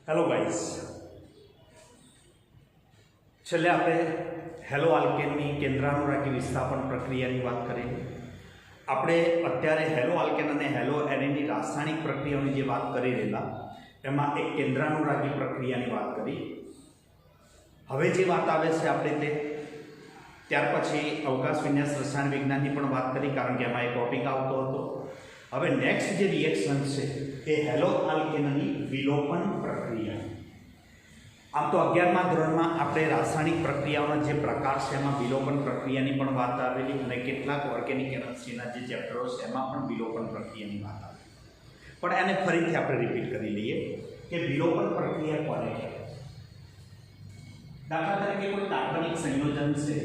Hello guys, છેલ્લે આપણે hello આલ્કેનની કેન્દ્રાનુરાગી વિસ્થાપન પ્રક્રિયાની વાત કરી. આપણે અત્યારે હેલો આલ્કેન અને હેલો એરેનની રાસાયણિક પ્રક્રિયાઓની જે વાત કરી રહેલા એમાં એક કેન્દ્રાનુરાગી પ્રક્રિયાની વાત કરી. હવે જે વાત આવે છે આપણે તે ત્યાર પછી અવકાશ વિન્યાસ રસાયણ વિજ્ઞાનની પણ વાત કરી, કારણ કે એમાં એક ટોપિક આવતો હતો. હવે નેક્સ્ટ જે રિએક્શન છે એ હેલો આલ્કેનની વિલોપન પ્રક્રિયા. આમ તો 11મા ધોરણમાં આપણે રાસાયણિક પ્રક્રિયાઓના જે પ્રકાર છે એમાં વિલોપન પ્રક્રિયાની પણ વાત આવેલી, અને કેટલાક ઓર્ગેનિક એનર્જીના જે ચેપ્ટરો છે એમાં પણ વિલોપન પ્રક્રિયાની વાત આવેલી. પણ એને ફરીથી આપણે રિપીટ કરી લઈએ કે વિલોપન પ્રક્રિયા કોને કહેવાય. દાખલા તરીકે કોઈ કાર્બનિક સંયોજન છે.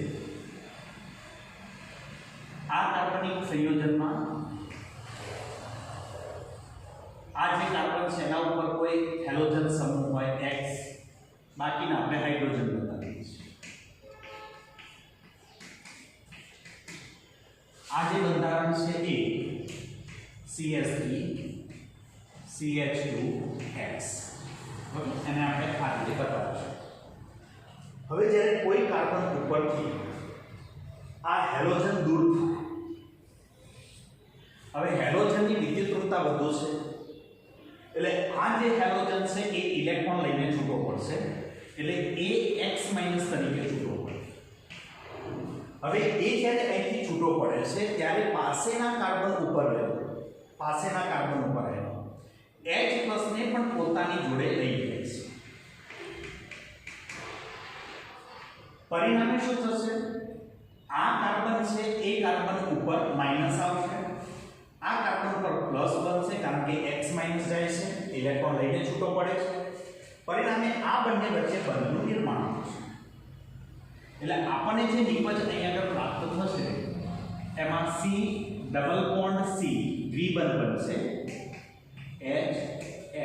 આ કાર્બનિક સંયોજનમાં આ જે કાર્બન છે એના ઉપર કોઈ હેલોજન સમૂહ હોય X, બાકીના આપણે હાઇડ્રોજન બતાવીએ છીએ. આ જે બંધારણ છે એ CH3CH2X, એને આપણે આ રીતે બતાવીશું. હવે જ્યારે કોઈ કાર્બન ઉપરથી આ હેલોજન દૂર થાય, હવે હેલોજનની વિદ્યુતઋણતા વધુ છે એટલે આ જે હેલોજન છે એ ઇલેક્ટ્રોન લઈને છૂટો પડશે, એટલે એ X- તરીકે છૂટો પડે. હવે એ જ્યારે અહીંથી છૂટો પડે છે ત્યારે પાસેના કાર્બન ઉપર રહેલો H+ ને પણ પોતાની જોડે લઈ જાય છે. પરિણામે શું થશે? આ કાર્બન છે એ કાર્બન ઉપર માઈનસ આવશે, આ કાર્બન ઉપર પ્લસ બનશે, કારણ કે X- જાય છે, ઇલેક્ટ્રોન લઈને છૂટો પડે છે. પરિણામે આ બંને વચ્ચે બંધનું નિર્માણ થશે. એટલે આપણને જે નિપજ અહીં આગળ પ્રાપ્ત થશે એમાં C ડબલ બોન્ડ C દ્વિબંધ બનશે, H H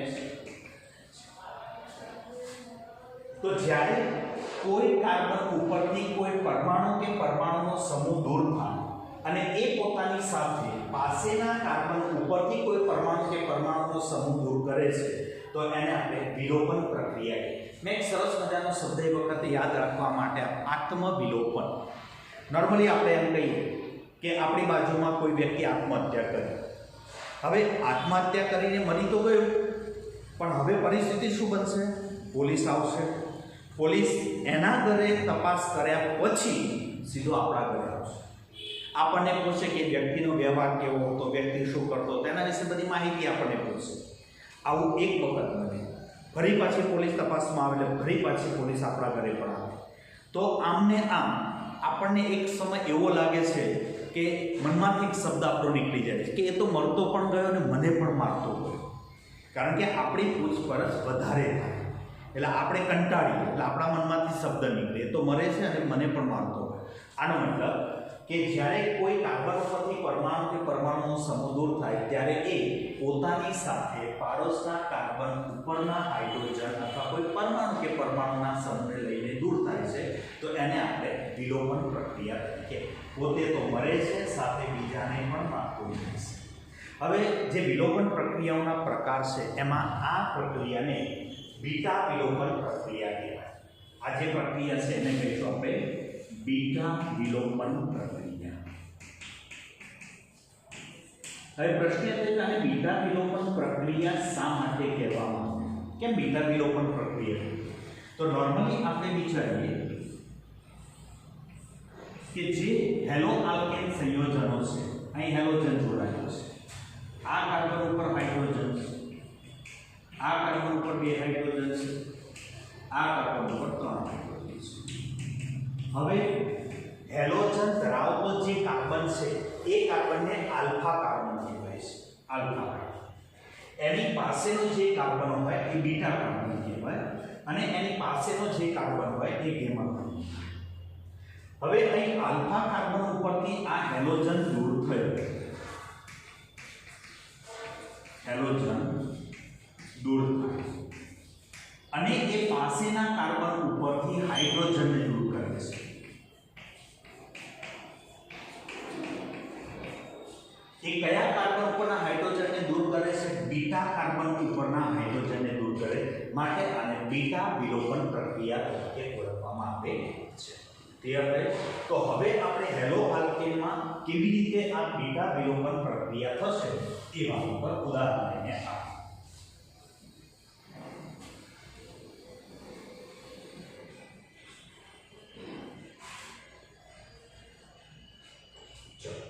H. તો જ્યારે કોઈ કાર્બન ઉપરથી કોઈ પરમાણુ કે પરમાણુનો સમૂહ દૂર થાય અને એ પોતાની સાથે પાસેના કાર્બન ઉપરથી કોઈ પરમાણુ કે પરમાણુનો સમૂહ દૂર કરે છે તો એને આપણે વિલોપન પ્રક્રિયા કહીએ. મેં એક સરસ મજાનો શબ્દ એ વખતે યાદ રાખવા માટે આત્મવિલોપન. નોર્મલી આપણે એમ કહીએ કે આપણી બાજુમાં કોઈ વ્યક્તિ આત્મહત્યા કરી. હવે આત્મહત્યા કરીને મરી તો ગયું, પણ હવે પરિસ્થિતિ શું બનશે? પોલીસ આવશે, પોલીસ એના ઘરે તપાસ કર્યા પછી સીધો આપણા ઘરે આવશે. આપણને પૂછે કે વ્યક્તિનો વ્યવહાર કેવો હતો, વ્યક્તિ શું કરતો, તેના વિશે બધી માહિતી આપણને પૂછશે. આવું એક વખત બને, ફરી પાછી પોલીસ તપાસમાં આવે એટલે ફરી પાછી પોલીસ આપણા ઘરે પણ આવે. તો આમને આમ આપણને એક સમય એવો લાગે છે કે મનમાંથી એક શબ્દ આપણો નીકળી જાય છે કે એ તો મરતો પણ ગયો અને મને પણ મારતો ગયો. કારણ કે આપણી પૂછપરછ વધારે થાય એટલે આપણે કંટાળીએ, એટલે આપણા મનમાંથી શબ્દ નીકળે, એ તો મરે છે અને મને પણ મારતો હોય. આનો મતલબ કે જ્યારે કોઈ કાર્બન ઉપરથી પરમાણુ કે પરમાણુનો સમૂહ દૂર થાય ત્યારે એ પોતાની સાથે પાડોશના કાર્બન ઉપરના હાઇડ્રોજન અથવા કોઈ પરમાણુ કે પરમાણુના સમૂહને લઈને દૂર થાય છે, તો એને આપણે વિલોપન પ્રક્રિયા તરીકે. પોતે તો મરે છે, સાથે બીજાને પણ મારતો જાય છે. હવે જે વિલોપન પ્રક્રિયાઓના પ્રકાર છે એમાં આ પ્રક્રિયાને બીટા વિલોપન પ્રક્રિયા કહેવાય. આ જે પ્રક્રિયા છે એને કહીશું આપણે બીટા વિલોપન પ્રક્રિયા. હવે પ્રશ્ન એ થાય કે બીટા વિલોપન પ્રક્રિયા શા માટે કહેવામાં આવે? કેમ બીટા વિલોપન પ્રક્રિયા? તો નોર્મલી આપણે વિચારીએ કે જે હેલો આલ્કેન સંયોજનો છે, અહીં હેલોજન જોડાયેલો છે, આ કાર્બન ઉપર હાઇડ્રોજન છે, આ કાર્બન ઉપર 2 હાઇડ્રોજન છે, આ કાર્બન ઉપર 3 હાઇડ્રોજન છે. હવે હેલોજન ધરાવતો જે કાર્બન છે એ કાર્બનને આલ્ફા કાર્બન કહેવાય છે. Alpha carbon. એની પાસેનો જે કાર્બન હોય એ બીટા કાર્બન કહેવાય, અને એની પાસેનો જે કાર્બન હોય એ ગેમા કાર્બન. હવે અહીં આલ્ફા કાર્બન ઉપરથી આ હેલોજન દૂર થયો, હેલોજન દૂર થાય અને એ પાસેના કાર્બન ઉપરથી હાઇડ્રોજનને દૂર કરે છે. એ કયા કાર્બન ઉપરના હાઇડ્રોજનને દૂર કરે છે? બીટા કાર્બન ઉપરના હાઇડ્રોજનને દૂર કરે માટે આને બીટા વિલોપન પ્રક્રિયા તરીકે ઓળખવામાં આવે છે. ક્લિયર છે? તો હવે આપણે હેલો આલ્કેનમાં કેવી રીતે આ બીટા વિલોપન પ્રક્રિયા થશે તે વાત ઉપર ઉદાહરણ લઈને આપણે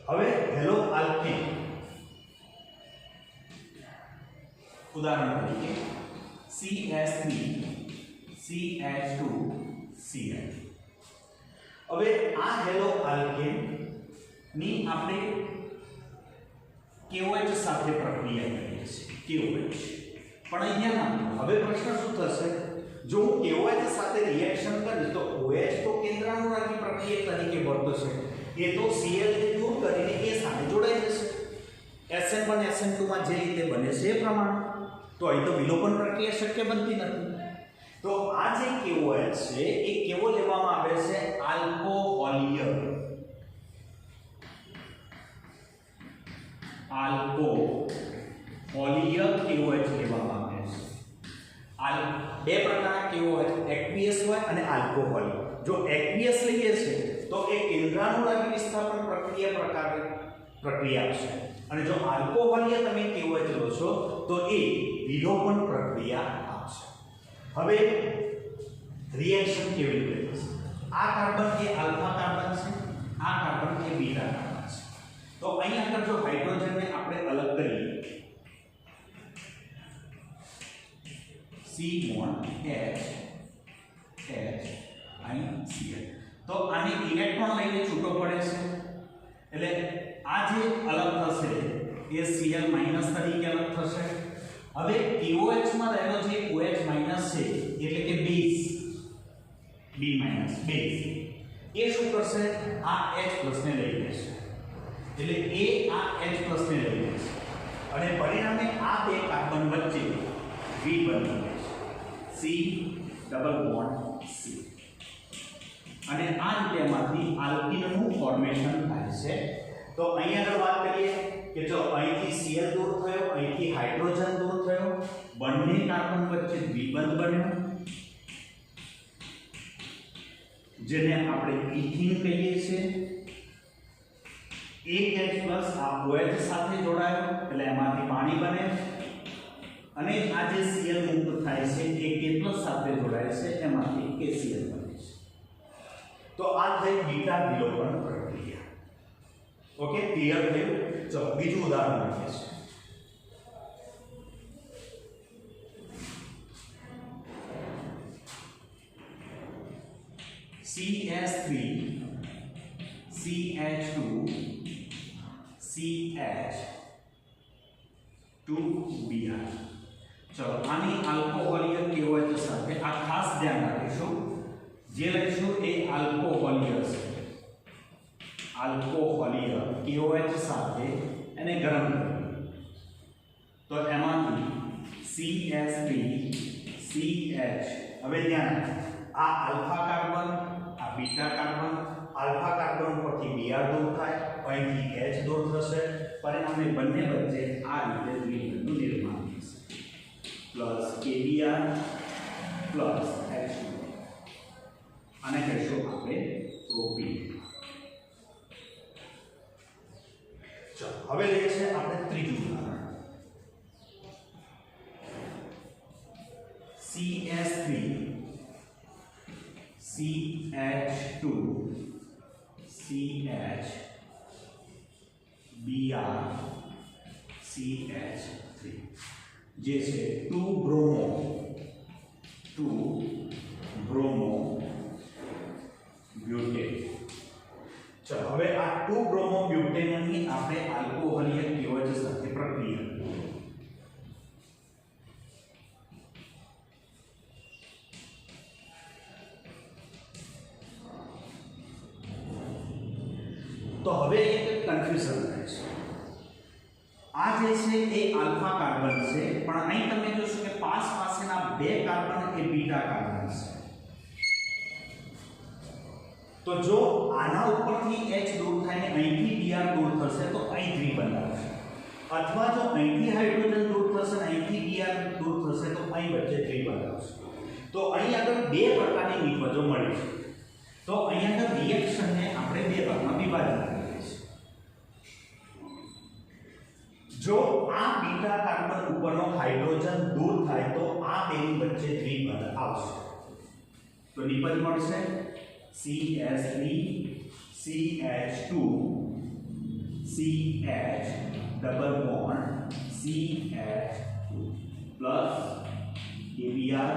હવે હેલો આલ્કેન ઉદાહરણ તરીકે CH3 CH2Cl. હવે આ હેલો આલ્કેન ની આપણે KOH સાથે પ્રક્રિયા કરીએ છીએ KOH. પણ અહીંયા હવે પ્રશ્ન શું થશે? જો હું KOH સાથે રિએક્શન કરીશ તો OH તો કેન્દ્રાનુરાગી પ્રક્રિયા તરીકે વર્તશે. એ તો Cl ને દૂર કરીને એ સાથે જોડાઈ જશે. SN1 SN2 માં જે રીતે બને છે એ પ્રમાણે. તો અહીં તો વિલોપન પ્રક્રિયા શક્ય બનતી નથી. તો આ જે KOH છે એ કેવો લેવામાં આવે છે? આલ્કોહોલીય. આલ્કોહોલીય KOH લેવામાં આવે છે. બે પ્રકારના KOH એક્વિયસ હોય અને આલ્કોહોલિક. જો એક્વિયસ લઈએ છે તો એ કેન્દ્રાનુરાગી વિસ્થાપન પ્રક્રિયા પ્રકારની પ્રક્રિયા આપશે અને જો આલ્કોહોલીય તમે KOH લો છો તો એ વિલોપન પ્રક્રિયા આપશે. હવે રિએક્શન કેવી રીતે થશે? આ કાર્બન એ આલ્ફા કાર્બન છે, આ કાર્બન એ બીટા કાર્બન છે. તો અહીં આગળ જો હાઇડ્રોજનને આપણે અલગ કરીએ C bond H અહીં Cl, તો આની ઇલેક્ટ્રોન લઈને છૂટો પડે છે એટલે આ જે અલગ થશે એ Cl માઈનસ તરીકે અલગ થશે. હવે KOH માં રહેલો જે OH માઈનસ છે એટલે કે બેઝ B માઈનસ બેઝ એ શું કરશે? આ H પ્લસ ને લઈ લેશે એટલે એ આ H પ્લસ ને લઈ લેશે અને પરિણામે આ બે કાર્બન વચ્ચે V બની જશે C ડબલ બોન્ડ C અને આ રીતે એમાંથી આલ્કીનનું ફોર્મેશન થાય છે. તો અહીં આગળ વાત કરીએ કે જો અહીંથી Cl દૂર થયો, અહીંથી હાઇડ્રોજન દૂર થયો, બંને કાર્બન વચ્ચે દ્વિબંધ બન્યો જેને આપણે ઇથીન કહીએ છીએ. એક H+ આ OH સાથે જોડાયો એટલે એમાંથી પાણી બને અને આ જે Cl મુક્ત થાય છે એ K+ સાથે જોડાય છે એમાંથી KCl બને છે. તો આ થઈ બીટા વિલોપન પ્રક્રિયા. ઓકે, ક્લિયર થયું? ચલો બીજું ઉદાહરણ લઈએ છીએ. CH3 CH2 CH2Br. ચલો આની આલ્કોહોલીય KOH સાથે આ ખાસ ધ્યાન રાખીશું. જે લઈશું એ આલ્કોહોલીય છે. આલ્કોહોલીય KOH સાથે એને ગરમ કરીએ તો એમાંથી CH3 CH. હવે ધ્યાન આ આલ્ફા કાર્બન આ બીટા કાર્બન, આલ્ફા કાર્બન પરથી Br દૂર થાય, અહીંથી H દૂર થશે, પરિણામે બંને વચ્ચે આ રીતે દ્વિબંધનું નિર્માણ થશે પ્લસ KBr પ્લસ H2. આને કહીશું આપણે પ્રોપીન. ચલો હવે લઈએ છીએ આપણે ત્રીજું ઉદાહરણ CH3 CH2 CH Br CH3 જે છે 2 બ્રોમો બ્યુટેન. ચલો હવે આ 2 બ્રોમો બ્યુટેનની આપણે આલ્કોહોલીય KOH સાથે પ્રક્રિયા તો હવે એક કન્ફ્યુઝન થાય છે. આ જે છે એ આલ્ફા કાર્બન છે પણ અહીં તમે જોશો કે પાસેના બે કાર્બન એ બીટા કાર્બન છે. તો જો આના ઉપરથી H દૂર થાય ને અહીંથી Br દૂર થશે તો અહીં દ્વિબંધ આવશે. અથવા જો અહીંથી હાઇડ્રોજન દૂર થશે અને અહીંથી Br દૂર થશે તો અહીં વચ્ચે દ્વિબંધ આવશે. તો અહીં આગળ બે પ્રકારની નિપજો મળી છે. તો અહીં આગળ રિએક્શનને આપણે બે ભાગમાં વિભાજિત કરીએ છીએ. જો આ બીટા કાર્બન ઉપરનો હાઇડ્રોજન દૂર થાય તો આ બેની વચ્ચે દ્વિબંધ આવશે. તો નિપજ મળશે CH3 CH2 CH double bond CH2 plus KBr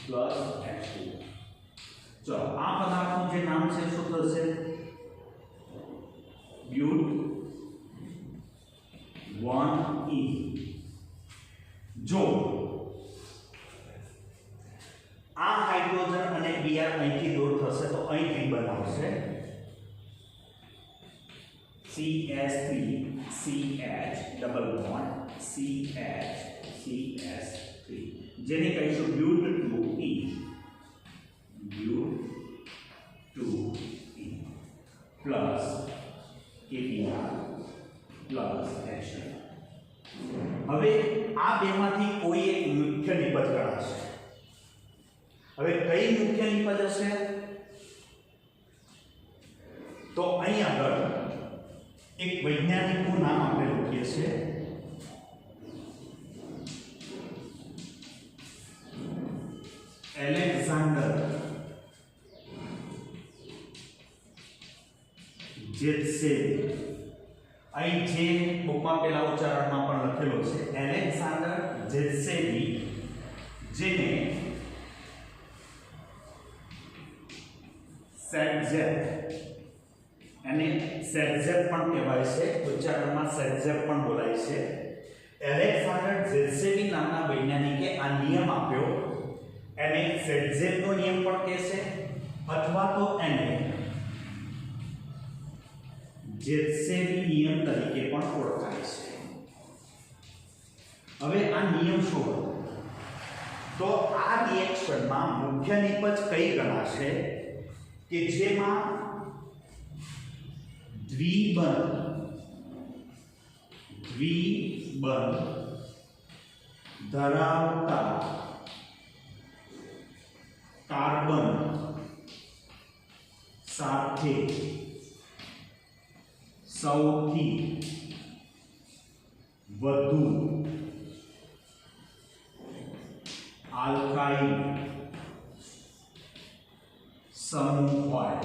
plus H2. ચલો આ પદાર્થનું જે નામ છે શું થશે? બ્યુટ 1E. જો આ હાઇડ્રોજન અને Br અહીંથી દૂર થશે તો અહીં દ્વિબંધ આવશે. CH3 CH double bond CH3 જેને કહીશું બ્યુટ 2E. બ્યુટ 2E plus KBr plus H2. હવે આ બેમાંથી કોઈ એક મુખ્ય નિપજ ગણાશે. હવે કઈ મુખ્ય નિપજ હશે? તો અહીં આગળ એક વૈજ્ઞાનિકનું નામ આપણે લખીએ છીએ. એલેક્ઝાન્ડર જેત્સેવી. અહીં જે બુકમાં પેલા ઉચ્ચારણમાં પણ લખેલો છે એલેક્ઝાન્ડર જેત્સેવી, જેને સેટઝેપ અને સેટઝેપ પણ કહેવાય છે, ઉચ્ચારણમાં સેટઝેપ પણ બોલાય છે. એલેક્ઝાન્ડર જેત્સેવી નામના વૈજ્ઞાનિકે આ નિયમ આપ્યો. એને સેટઝેપનો નિયમ પણ કહેશે અથવા તો એને જેત્સેવી નિયમ તરીકે પણ ઓળખાય છે. હવે આ નિયમ શું હતો? તો આ રિએક્શનમાં મુખ્ય નિપજ કઈ ગણાશે કે જેમાં દ્વિબંધ ધરાવતા કાર્બન સાથે સૌથી વધુ આલ્કાઇલ સમૂહ હોય.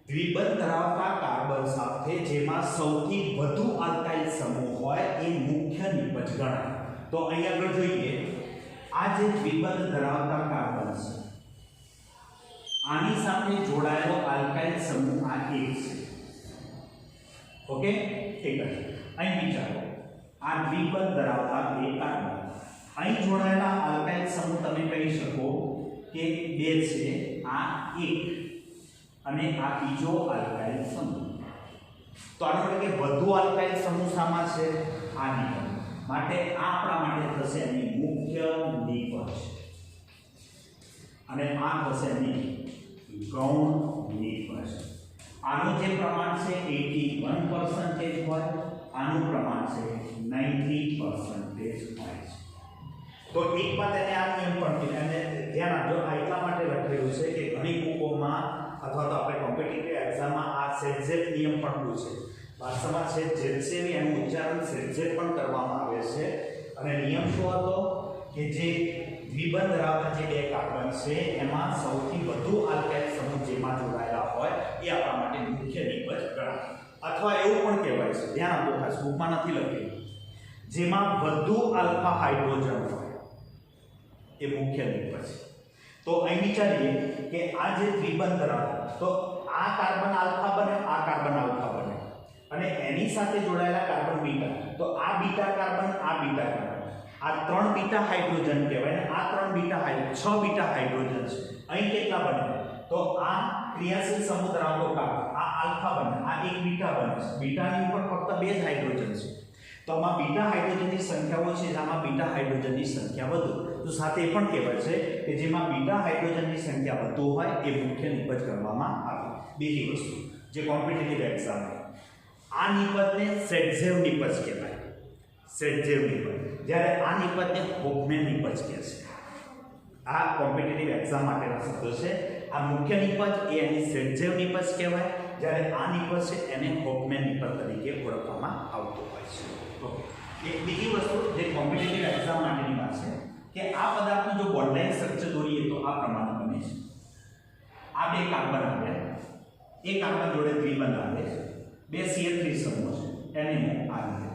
દ્વિબંધ ધરાવતા કાર્બન સાથે જેમાં સૌથી વધુ આલ્કાઇલ સમૂહ હોય એ મુખ્ય નિપજ ગણાય. તો અહીં આગળ જોઈએ, આ જે દ્વિબંધ ધરાવતા કાર્બન છે આની સાથે જોડાયેલો આલ્કાઇલ સમૂહ આ એક છે. ઓકે, ઠીક છે. અહીં વિચારો, આ દ્વિબંધ ધરાવતા બે કાર્બન, અહીં જોડાયેલા આલ્કાઇલ સમૂહ તમે કહી શકો કે બે છે, આ એક અને આ બીજો આલ્કાઇલ સમૂહ. તો આનો એટલે કે વધુ આલ્કાઇલ સમૂહ શામાં છે? આ નિપજ. માટે આ આપણા માટે થશે એની મુખ્ય નિપજ અને આ થશે એની ગૌણ નિપજ. આનું જે પ્રમાણ છે 81% હોય, આનું પ્રમાણ છે 90% હોય છે. તો એક વાત એને આ નિયમ પણ અને ધ્યાન આપજો, આ એટલા માટે લખેલું છે કે ઘણી બુકોમાં અથવા તો આપણે કોમ્પિટિટિવ એક્ઝામમાં આ સેટઝેપ નિયમ પણ પૂછે. વાસ્તવમાં છે જેત્સેવી એનું ઉચ્ચારણ સેટઝેપ પણ કરવામાં આવે છે. અને નિયમ શું હતો કે જે દ્વિબંધ ધરાવતા જે બે કાર્બન છે એમાં સૌથી વધુ આલ્કાઇલ સમૂહ જેમાં જોડાયેલા હોય એ આપણા માટે મુખ્ય નિપજ ગણાય. અથવા એવું પણ કહેવાય છે, ધ્યાન આપજો, ખાસ બુકમાં નથી લખેલું, જેમાં વધુ આલ્ફા હાઇડ્રોજન હોય એ મુખ્ય નિપજ. તો અહીં વિચારીએ કે આ જે દ્વિબંધ ધરાવતા, તો આ કાર્બન આલ્ફા બને, આ કાર્બન આલ્ફા બને અને એની સાથે જોડાયેલા કાર્બન બીટા. તો આ બીટા કાર્બન, આ બીટા કાર્બન, આ ત્રણ બીટા હાઇડ્રોજન કહેવાય ને આ ત્રણ બીટા હાઇડ્રોજન, 6 બીટા હાઇડ્રોજન છે. અહીં કેટલા બને? તો આ ક્રિયાશીલ સમૂહ ધરાવતો કાર્બન, આ આલ્ફા બને, આ એક બીટા બને. બીટાની ઉપર ફક્ત 2 જ હાઇડ્રોજન છે. તો આમાં બીટા હાઇડ્રોજનની સંખ્યા ઓછી છે, આમાં બીટા હાઇડ્રોજનની સંખ્યા વધુ. તો સાથે એ પણ કહેવાય છે કે જેમાં બીટા હાઇડ્રોજનની સંખ્યા વધુ હોય એ મુખ્ય નિપજ કરવામાં આવે. બીજી વસ્તુ જે કોમ્પિટિટિવ એક્ઝામ આ નિપજને સેડઝેવ નિપજ કહેવાય. સેડઝેવ નિપજ, જ્યારે આ નિપજને હોફમેન નિપજ કહે છે. આ કોમ્પિટિટિવ એક્ઝામ માટેના શબ્દો છે. આ મુખ્ય નિપજ એ એની સેડઝેવ નિપજ કહેવાય, જ્યારે આ નિપજ છે એને હોફમેન નિપજ તરીકે ઓળખવામાં આવતું હોય છે. ઓકે, એક બીજી વસ્તુ જે કોમ્પિટિટિવ એક્ઝામ માટેની વાત છે કે આ પદાર્થનું જો બોન્ડ સ્ટ્રક્ચર દોરીએ તો આ પ્રમાણે બને છે. આ બે કાર્બન આવે, એક કાર્બન જોડે દ્વિબંધ આવે, બે CH3 સમૂહ છે એને આ રીતે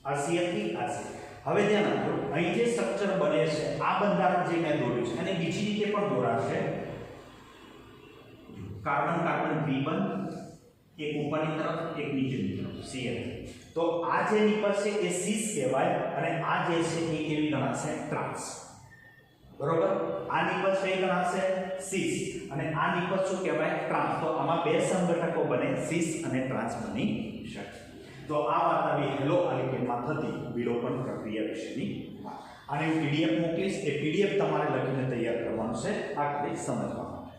આ CH3 આ છે. હવે ધ્યાન આપજો, અહીં જે સ્ટ્રક્ચર બને છે આ બંધારણ જે મેં દોર્યું છે અને બીજી રીતે પણ દોરાશે. કાર્બન કાર્બન દ્વિબંધ, એક ઉપરની તરફ એક નીચેની તરફ CH3. તો આ જે નિપજ છે એ સિસ કહેવાય અને આ જે છે એ કેવી ગણાશે? ટ્રાન્સ. બરોબર, આ નિપજ કઈ ગણાશે? સિસ, અને આ નિપજ શું કહેવાય? ટ્રાન્સ. તો આમાં બે સંઘટકો બને, સિસ અને ટ્રાન્સ બની શકે. તો આ વાત આવી હેલો આલ્કેનમાં થતી વિલોપન પ્રક્રિયા વિશેની વાત. આને હું PDF મોકલીશ, એ PDF તમારે લખીને તૈયાર કરવાનું છે આ ખાલી સમજવા માટે.